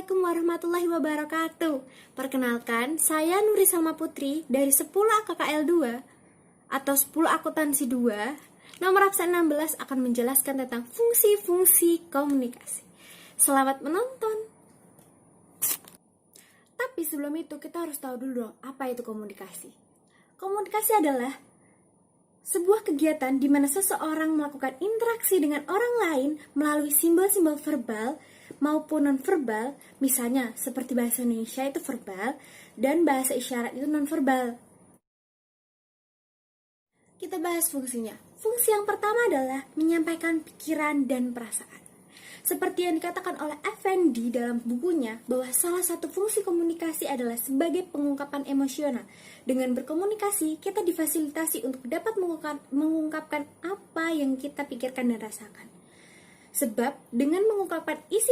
Assalamualaikum warahmatullahi wabarakatuh. Perkenalkan, saya Nuri Salma Putri dari 10 AKKL 2 atau 10 akuntansi 2. Nomor absen 16 akan menjelaskan tentang fungsi-fungsi komunikasi. Selamat menonton. Tapi sebelum itu kita harus tahu dulu dong, apa itu komunikasi. Komunikasi adalah sebuah kegiatan di mana seseorang melakukan interaksi dengan orang lain melalui simbol-simbol verbal maupun non-verbal, misalnya seperti bahasa Indonesia itu verbal dan bahasa isyarat itu non-verbal. Kita bahas fungsinya. Fungsi yang pertama adalah menyampaikan pikiran dan perasaan. Seperti yang dikatakan oleh Effendi dalam bukunya, bahwa salah satu fungsi komunikasi adalah sebagai pengungkapan emosional. Dengan berkomunikasi, kita difasilitasi untuk dapat mengungkapkan apa yang kita pikirkan dan rasakan. Sebab dengan mengungkapkan isi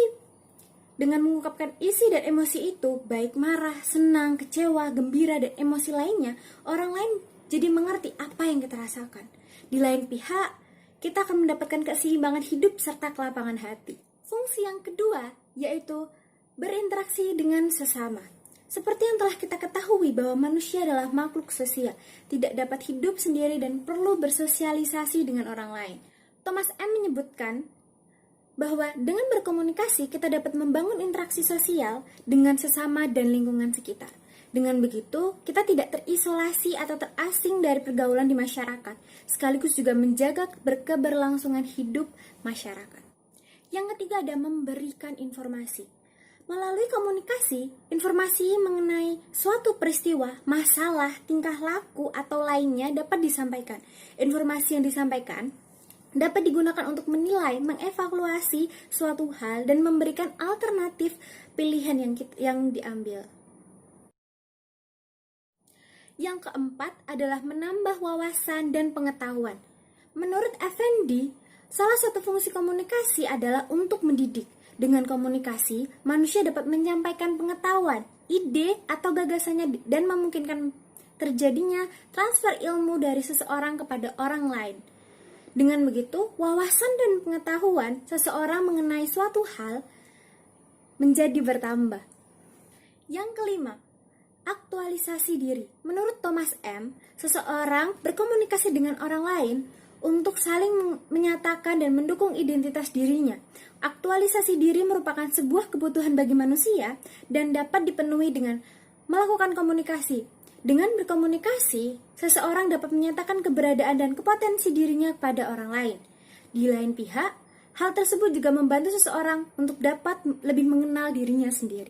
dan emosi itu, baik marah, senang, kecewa, gembira, dan emosi lainnya, orang lain jadi mengerti apa yang kita rasakan. Di lain pihak, kita akan mendapatkan keseimbangan hidup serta kelapangan hati. Fungsi yang kedua yaitu berinteraksi dengan sesama. Seperti yang telah kita ketahui bahwa manusia adalah makhluk sosial, tidak dapat hidup sendiri dan perlu bersosialisasi dengan orang lain. Thomas M. menyebutkan bahwa dengan berkomunikasi kita dapat membangun interaksi sosial dengan sesama dan lingkungan sekitar. Dengan begitu, kita tidak terisolasi atau terasing dari pergaulan di masyarakat, sekaligus juga menjaga keberlangsungan hidup masyarakat. Yang ketiga ada memberikan informasi. Melalui komunikasi, informasi mengenai suatu peristiwa, masalah, tingkah laku, atau lainnya dapat disampaikan. Informasi yang disampaikan dapat digunakan untuk menilai, mengevaluasi suatu hal, dan memberikan alternatif pilihan yang diambil. Yang keempat adalah menambah wawasan dan pengetahuan. Menurut Effendi, salah satu fungsi komunikasi adalah untuk mendidik. Dengan komunikasi, manusia dapat menyampaikan pengetahuan, ide, atau gagasannya dan memungkinkan terjadinya transfer ilmu dari seseorang kepada orang lain. Dengan begitu, wawasan dan pengetahuan seseorang mengenai suatu hal menjadi bertambah. Yang kelima, aktualisasi diri. Menurut Thomas M., seseorang berkomunikasi dengan orang lain untuk saling menyatakan dan mendukung identitas dirinya. Aktualisasi diri merupakan sebuah kebutuhan bagi manusia dan dapat dipenuhi dengan melakukan komunikasi. Dengan berkomunikasi, seseorang dapat menyatakan keberadaan dan kompetensi dirinya pada orang lain. Di lain pihak, hal tersebut juga membantu seseorang untuk dapat lebih mengenal dirinya sendiri.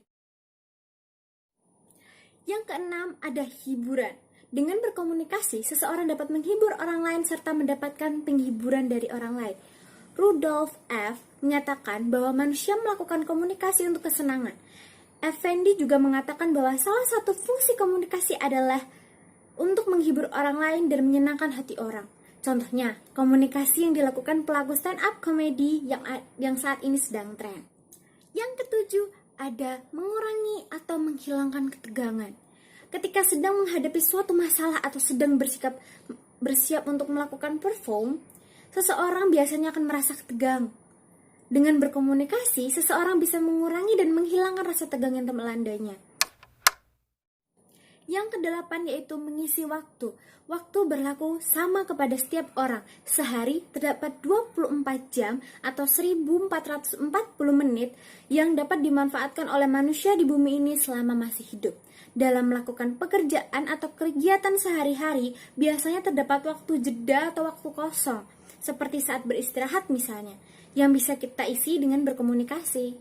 Yang keenam, ada hiburan. Dengan berkomunikasi, seseorang dapat menghibur orang lain serta mendapatkan penghiburan dari orang lain. Rudolf F. menyatakan bahwa manusia melakukan komunikasi untuk kesenangan. Effendi juga mengatakan bahwa salah satu fungsi komunikasi adalah untuk menghibur orang lain dan menyenangkan hati orang. Contohnya, komunikasi yang dilakukan pelaku stand-up komedi yang saat ini sedang tren. Yang ketujuh, ada mengurangi atau menghilangkan ketegangan. Ketika sedang menghadapi suatu masalah atau sedang bersiap untuk melakukan perform, seseorang biasanya akan merasa tegang. Dengan berkomunikasi, seseorang bisa mengurangi dan menghilangkan rasa tegang yang melandainya. Yang kedelapan yaitu mengisi waktu. Waktu berlaku sama kepada setiap orang. Sehari terdapat 24 jam atau 1440 menit yang dapat dimanfaatkan oleh manusia di bumi ini selama masih hidup. Dalam melakukan pekerjaan atau kegiatan sehari-hari, biasanya terdapat waktu jeda atau waktu kosong, seperti saat beristirahat misalnya, yang bisa kita isi dengan berkomunikasi.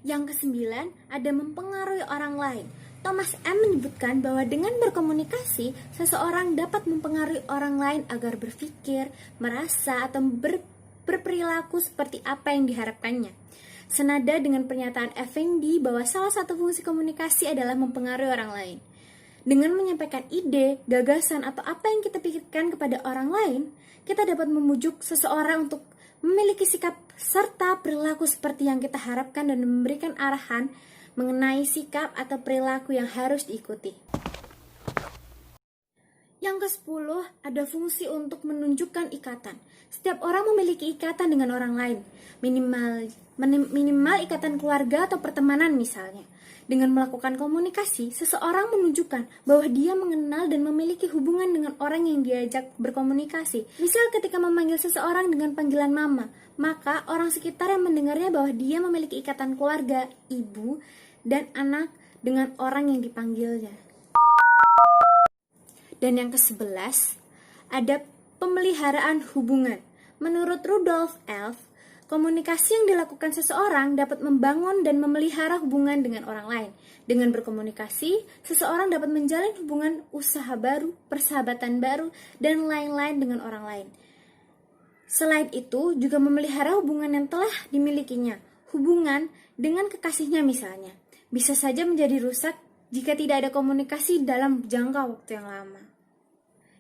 Yang kesembilan, ada mempengaruhi orang lain. Thomas M. menyebutkan bahwa dengan berkomunikasi, seseorang dapat mempengaruhi orang lain agar berpikir, merasa, atau berperilaku seperti apa yang diharapkannya. Senada dengan pernyataan Effendi bahwa salah satu fungsi komunikasi adalah mempengaruhi orang lain. Dengan menyampaikan ide, gagasan, atau apa yang kita pikirkan kepada orang lain, kita dapat memujuk seseorang untuk memiliki sikap serta perilaku seperti yang kita harapkan dan memberikan arahan mengenai sikap atau perilaku yang harus diikuti. Yang ke-10, ada fungsi untuk menunjukkan ikatan. Setiap orang memiliki ikatan dengan orang lain, minimal ikatan keluarga atau pertemanan misalnya. Dengan melakukan komunikasi, seseorang menunjukkan bahwa dia mengenal dan memiliki hubungan dengan orang yang diajak berkomunikasi. Misal ketika memanggil seseorang dengan panggilan mama, maka orang sekitar yang mendengarnya bahwa dia memiliki ikatan keluarga, ibu, dan anak dengan orang yang dipanggilnya. Dan yang ke-11, ada pemeliharaan hubungan. Menurut Rudolf Elf, komunikasi yang dilakukan seseorang dapat membangun dan memelihara hubungan dengan orang lain. Dengan berkomunikasi, seseorang dapat menjalin hubungan usaha baru, persahabatan baru, dan lain-lain dengan orang lain. Selain itu, juga memelihara hubungan yang telah dimilikinya. Hubungan dengan kekasihnya misalnya, bisa saja menjadi rusak jika tidak ada komunikasi dalam jangka waktu yang lama.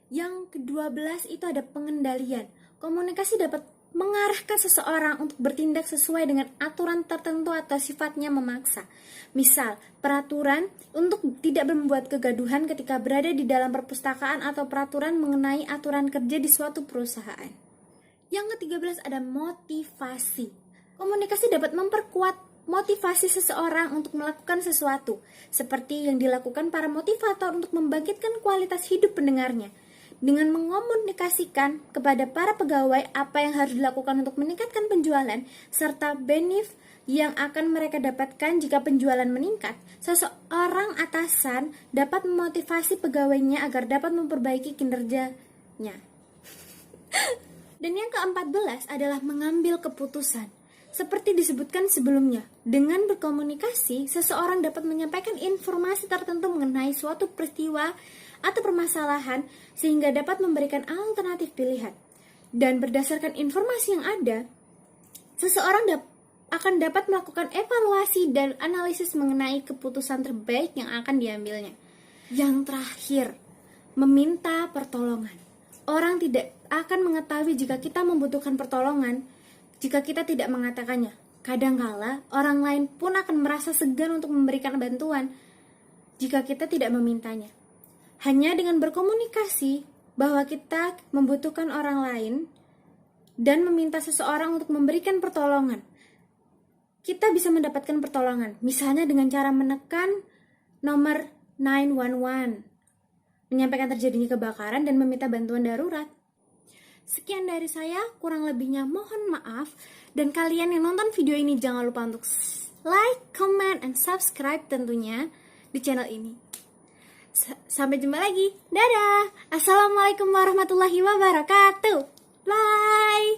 Yang ke-12 itu ada pengendalian. Komunikasi dapat mengarahkan seseorang untuk bertindak sesuai dengan aturan tertentu atau sifatnya memaksa. Misal, peraturan untuk tidak membuat kegaduhan ketika berada di dalam perpustakaan atau peraturan mengenai aturan kerja di suatu perusahaan. Yang ke-13 ada motivasi. Komunikasi dapat memperkuat motivasi seseorang untuk melakukan sesuatu, seperti yang dilakukan para motivator untuk membangkitkan kualitas hidup pendengarnya. Dengan mengomunikasikan kepada para pegawai apa yang harus dilakukan untuk meningkatkan penjualan, serta benefit yang akan mereka dapatkan jika penjualan meningkat, seseorang atasan dapat memotivasi pegawainya agar dapat memperbaiki kinerjanya. Dan yang ke-14 adalah mengambil keputusan. Seperti disebutkan sebelumnya, dengan berkomunikasi, seseorang dapat menyampaikan informasi tertentu mengenai suatu peristiwa atau permasalahan sehingga dapat memberikan alternatif pilihan. Dan berdasarkan informasi yang ada, seseorang akan dapat melakukan evaluasi dan analisis mengenai keputusan terbaik yang akan diambilnya. Yang terakhir, meminta pertolongan. Orang tidak akan mengetahui jika kita membutuhkan pertolongan jika kita tidak mengatakannya. Kadangkala orang lain pun akan merasa segan untuk memberikan bantuan jika kita tidak memintanya. Hanya dengan berkomunikasi bahwa kita membutuhkan orang lain dan meminta seseorang untuk memberikan pertolongan, kita bisa mendapatkan pertolongan. Misalnya dengan cara menekan nomor 911, menyampaikan terjadinya kebakaran dan meminta bantuan darurat. Sekian dari saya, kurang lebihnya mohon maaf. Dan kalian yang nonton video ini jangan lupa untuk like, comment, and subscribe tentunya di channel ini. Sampai jumpa lagi. Dadah. Assalamualaikum warahmatullahi wabarakatuh. Bye.